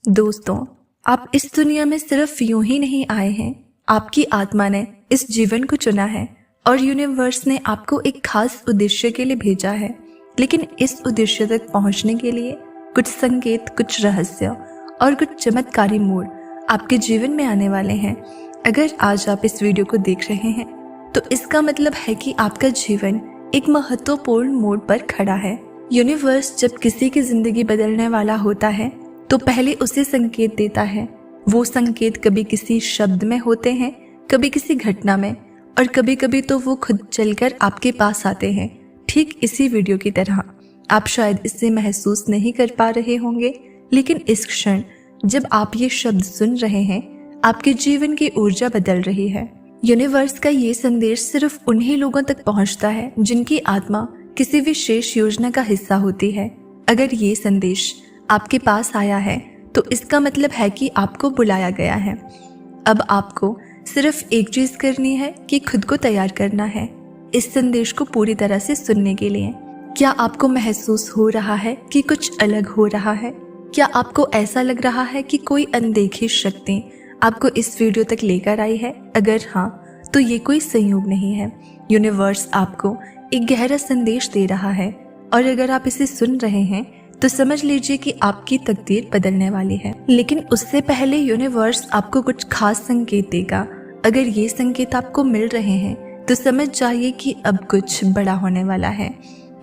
दोस्तों, आप इस दुनिया में सिर्फ यूं ही नहीं आए हैं। आपकी आत्मा ने इस जीवन को चुना है और यूनिवर्स ने आपको एक खास उद्देश्य के लिए भेजा है। लेकिन इस उद्देश्य तक पहुंचने के लिए कुछ संकेत, कुछ रहस्य और कुछ चमत्कारी मोड़ आपके जीवन में आने वाले हैं। अगर आज आप इस वीडियो को देख रहे हैं तो इसका मतलब है कि आपका जीवन एक महत्वपूर्ण मोड़ पर खड़ा है। यूनिवर्स जब किसी की जिंदगी बदलने वाला होता है तो पहले उसे संकेत देता है। वो संकेत कभी किसी शब्द में होते हैं, कभी किसी घटना में, और कभी कभी तो वो खुद चलकर आपके पास आते हैं। ठीक इसी वीडियो की तरह आप शायद इससे महसूस नहीं कर पा रहे होंगे, लेकिन इस क्षण जब आप ये शब्द सुन रहे हैं, आपके जीवन की ऊर्जा बदल रही है। यूनिवर्स का ये संदेश सिर्फ उन्हीं लोगों तक पहुंचता है जिनकी आत्मा किसी विशेष योजना का हिस्सा होती है। अगर ये संदेश आपके पास आया है तो इसका मतलब है कि आपको बुलाया गया है। अब आपको सिर्फ एक चीज करनी है कि खुद को तैयार करना है इस संदेश को पूरी तरह से सुनने के लिए। क्या आपको महसूस हो रहा है कि कुछ अलग हो रहा है? क्या आपको ऐसा लग रहा है कि कोई अनदेखी शक्ति आपको इस वीडियो तक लेकर आई है? अगर हाँ, तो ये कोई संयोग नहीं है। यूनिवर्स आपको एक गहरा संदेश दे रहा है, और अगर आप इसे सुन रहे हैं तो समझ लीजिए कि आपकी तकदीर बदलने वाली है। लेकिन उससे पहले यूनिवर्स आपको कुछ खास संकेत देगा। अगर ये संकेत आपको मिल रहे हैं तो समझ जाइए कि अब कुछ बड़ा होने वाला है।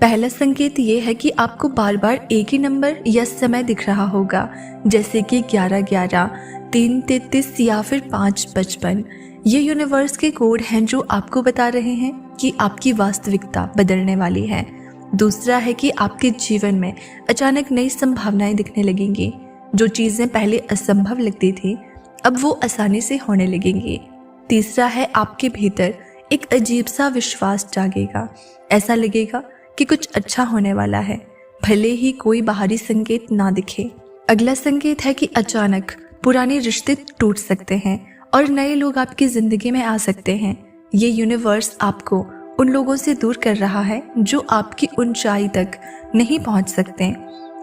पहला संकेत ये है कि आपको बार बार एक ही नंबर या समय दिख रहा होगा, जैसे कि 11-11, 3-33 या फिर 5-55। ये यूनिवर्स के कोड हैं जो आपको बता रहे हैं कि आपकी वास्तविकता बदलने वाली है। दूसरा है कि आपके जीवन में अचानक नई संभावनाएं दिखने लगेंगी। जो चीजें पहले असंभव लगती थी अब वो आसानी से होने लगेंगी। तीसरा है, आपके भीतर एक अजीब सा विश्वास जागेगा। ऐसा लगेगा कि कुछ अच्छा होने वाला है, भले ही कोई बाहरी संकेत ना दिखे। अगला संकेत है कि अचानक पुराने रिश्ते टूट सकते हैं और नए लोग आपकी जिंदगी में आ सकते हैं। ये यूनिवर्स आपको उन लोगों से दूर कर रहा है जो आपकी ऊंचाई तक नहीं पहुंच सकते।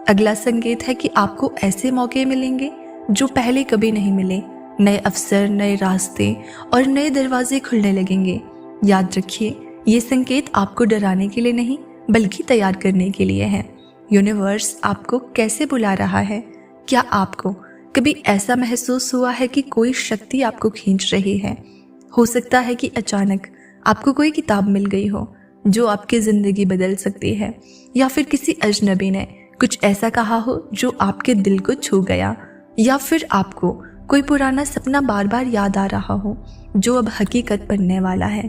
अगला संकेत है कि आपको ऐसे मौके मिलेंगे जो पहले कभी नहीं मिले। नए अवसर, नए रास्ते और नए दरवाजे खुलने लगेंगे। याद रखिए, ये संकेत आपको डराने के लिए नहीं बल्कि तैयार करने के लिए है। यूनिवर्स आपको कैसे बुला रहा है? क्या आपको कभी ऐसा महसूस हुआ है कि कोई शक्ति आपको खींच रही है? हो सकता है कि अचानक आपको कोई किताब मिल गई हो जो आपकी जिंदगी बदल सकती है, या फिर किसी अजनबी ने कुछ ऐसा कहा हो जो आपके दिल को छू गया, या फिर आपको कोई पुराना सपना बार बार याद आ रहा हो जो अब हकीकत बनने वाला है।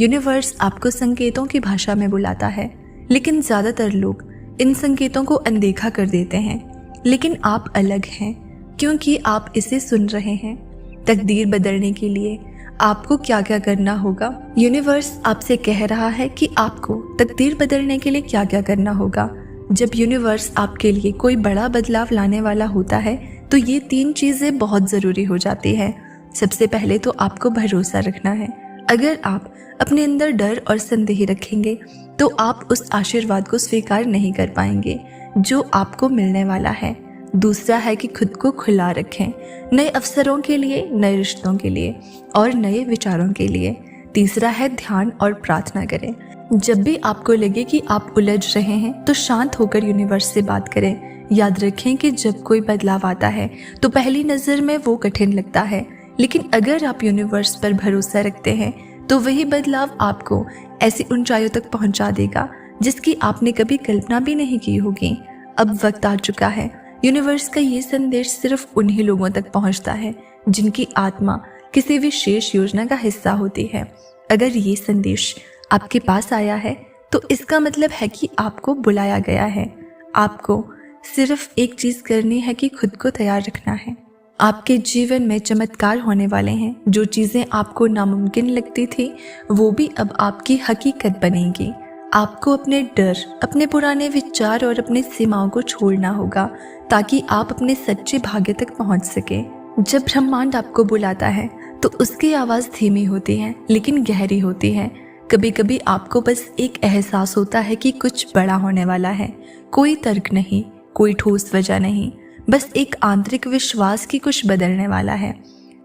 यूनिवर्स आपको संकेतों की भाषा में बुलाता है, लेकिन ज्यादातर लोग इन संकेतों को अनदेखा कर देते हैं। लेकिन आप अलग हैं, क्योंकि आप इसे सुन रहे हैं। तकदीर बदलने के लिए आपको क्या क्या करना होगा? यूनिवर्स आपसे कह रहा है कि आपको तकदीर बदलने के लिए क्या क्या करना होगा। जब यूनिवर्स आपके लिए कोई बड़ा बदलाव लाने वाला होता है तो ये 3 चीजें बहुत जरूरी हो जाती है। सबसे पहले तो आपको भरोसा रखना है। अगर आप अपने अंदर डर और संदेह रखेंगे तो आप उस आशीर्वाद को स्वीकार नहीं कर पाएंगे जो आपको मिलने वाला है। दूसरा है कि खुद को खुला रखें, नए अवसरों के लिए, नए रिश्तों के लिए और नए विचारों के लिए। तीसरा है ध्यान और प्रार्थना करें। जब भी आपको लगे कि आप उलझ रहे हैं तो शांत होकर यूनिवर्स से बात करें। याद रखें कि जब कोई बदलाव आता है तो पहली नजर में वो कठिन लगता है, लेकिन अगर आप यूनिवर्स पर भरोसा रखते हैं तो वही बदलाव आपको ऐसी ऊंचाइयों तक पहुंचा देगा जिसकी आपने कभी कल्पना भी नहीं की होगी। अब वक्त आ चुका है। यूनिवर्स का ये संदेश सिर्फ उन्हीं लोगों तक पहुंचता है जिनकी आत्मा किसी विशेष योजना का हिस्सा होती है। अगर ये संदेश आपके पास आया है तो इसका मतलब है कि आपको बुलाया गया है। आपको सिर्फ एक चीज करनी है कि खुद को तैयार रखना है। आपके जीवन में चमत्कार होने वाले हैं। जो चीजें आपको नामुमकिन लगती थी वो भी अब आपकी हकीकत बनेंगी। आपको अपने डर, अपने पुराने विचार और अपनी सीमाओं को छोड़ना होगा ताकि आप अपने सच्चे भाग्य तक पहुंच सके। जब ब्रह्मांड आपको बुलाता है तो उसकी आवाज धीमी होती है लेकिन गहरी होती है। कभी कभी आपको बस एक एहसास होता है कि कुछ बड़ा होने वाला है। कोई तर्क नहीं, कोई ठोस वजह नहीं, बस एक आंतरिक विश्वास की कुछ बदलने वाला है।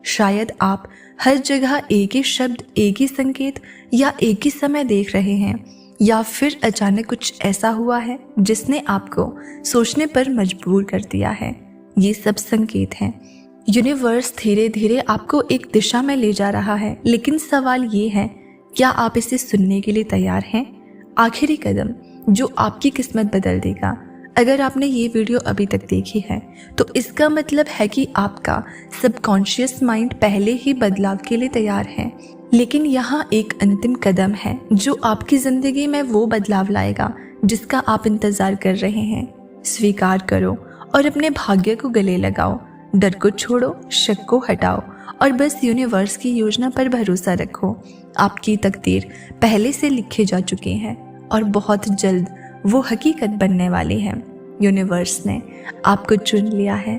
शायद आप हर जगह एक ही शब्द, एक ही संकेत या एक ही समय देख रहे हैं, या फिर अचानक कुछ ऐसा हुआ है जिसने आपको सोचने पर मजबूर कर दिया है। ये सब संकेत हैं। यूनिवर्स धीरे धीरे आपको एक दिशा में ले जा रहा है, लेकिन सवाल ये है, क्या आप इसे सुनने के लिए तैयार हैं? आखिरी कदम जो आपकी किस्मत बदल देगा। अगर आपने ये वीडियो अभी तक देखी है तो इसका मतलब है कि आपका सबकॉन्शियस माइंड पहले ही बदलाव के लिए तैयार है। लेकिन यहाँ एक अंतिम कदम है जो आपकी जिंदगी में वो बदलाव लाएगा जिसका आप इंतजार कर रहे हैं। स्वीकार करो और अपने भाग्य को गले लगाओ। डर को छोड़ो, शक को हटाओ और बस यूनिवर्स की योजना पर भरोसा रखो। आपकी तकदीर पहले से लिखे जा चुकी है और बहुत जल्द वो हकीकत बनने वाली है। यूनिवर्स ने आपको चुन लिया है।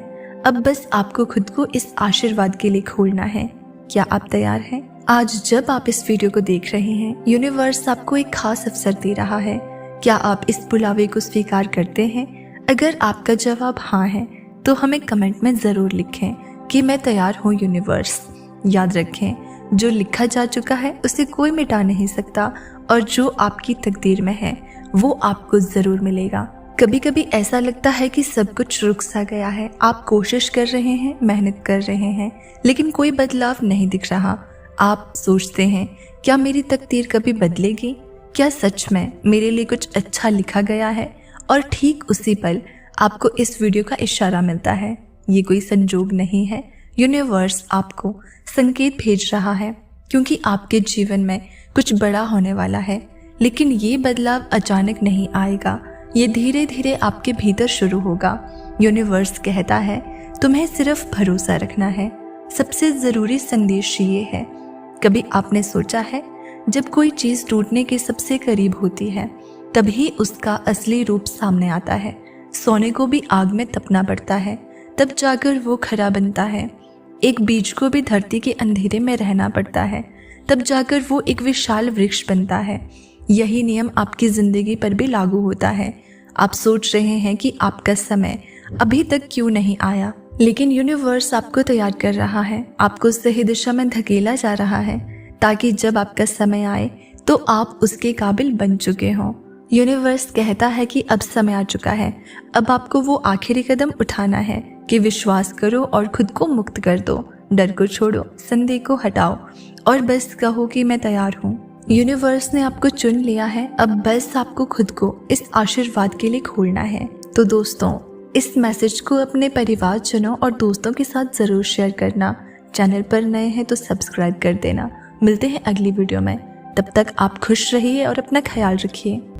अब बस आपको खुद को इस आशीर्वाद के लिए खोलना है। क्या आप तैयार हैं? आज जब आप इस वीडियो को देख रहे हैं, यूनिवर्स आपको एक खास अवसर दे रहा है। क्या आप इस बुलावे को स्वीकार करते हैं? अगर आपका जवाब हाँ है तो हमें कमेंट में ज़रूर लिखें कि मैं तैयार हूँ यूनिवर्स। याद रखें, जो लिखा जा चुका है उसे कोई मिटा नहीं सकता और जो आपकी तकदीर में है वो आपको ज़रूर मिलेगा। कभी कभी ऐसा लगता है कि सब कुछ रुक सा गया है। आप कोशिश कर रहे हैं, मेहनत कर रहे हैं, लेकिन कोई बदलाव नहीं दिख रहा। आप सोचते हैं, क्या मेरी तकदीर कभी बदलेगी? क्या सच में मेरे लिए कुछ अच्छा लिखा गया है? और ठीक उसी पल आपको इस वीडियो का इशारा मिलता है। ये कोई संजोग नहीं है। यूनिवर्स आपको संकेत भेज रहा है क्योंकि आपके जीवन में कुछ बड़ा होने वाला है। लेकिन ये बदलाव अचानक नहीं आएगा, ये धीरे धीरे आपके भीतर शुरू होगा। यूनिवर्स कहता है, तुम्हें सिर्फ भरोसा रखना है। सबसे ज़रूरी संदेश ये है, कभी आपने सोचा है, जब कोई चीज़ टूटने के सबसे करीब होती है तभी उसका असली रूप सामने आता है। सोने को भी आग में तपना पड़ता है, तब जाकर वो खरा बनता है। एक बीज को भी धरती के अंधेरे में रहना पड़ता है, तब जाकर वो एक विशाल वृक्ष बनता है। यही नियम आपकी ज़िंदगी पर भी लागू होता है। आप सोच रहे हैं कि आपका समय अभी तक क्यों नहीं आया, लेकिन यूनिवर्स आपको तैयार कर रहा है, आपको सही दिशा में धकेला जा रहा है ताकि जब आपका समय आए तो आप उसके काबिल बन चुके हों। यूनिवर्स कहता है कि अब समय आ चुका है। अब आपको वो आखिरी कदम उठाना है कि विश्वास करो और खुद को मुक्त कर दो। डर को छोड़ो, संदेह को हटाओ और बस कहो कि मैं तैयार हूँ। यूनिवर्स ने आपको चुन लिया है। अब बस आपको खुद को इस आशीर्वाद के लिए खोलना है। तो दोस्तों, इस मैसेज को अपने परिवारजनों और दोस्तों के साथ ज़रूर शेयर करना। चैनल पर नए हैं तो सब्सक्राइब कर देना। मिलते हैं अगली वीडियो में। तब तक आप खुश रहिए और अपना ख्याल रखिए।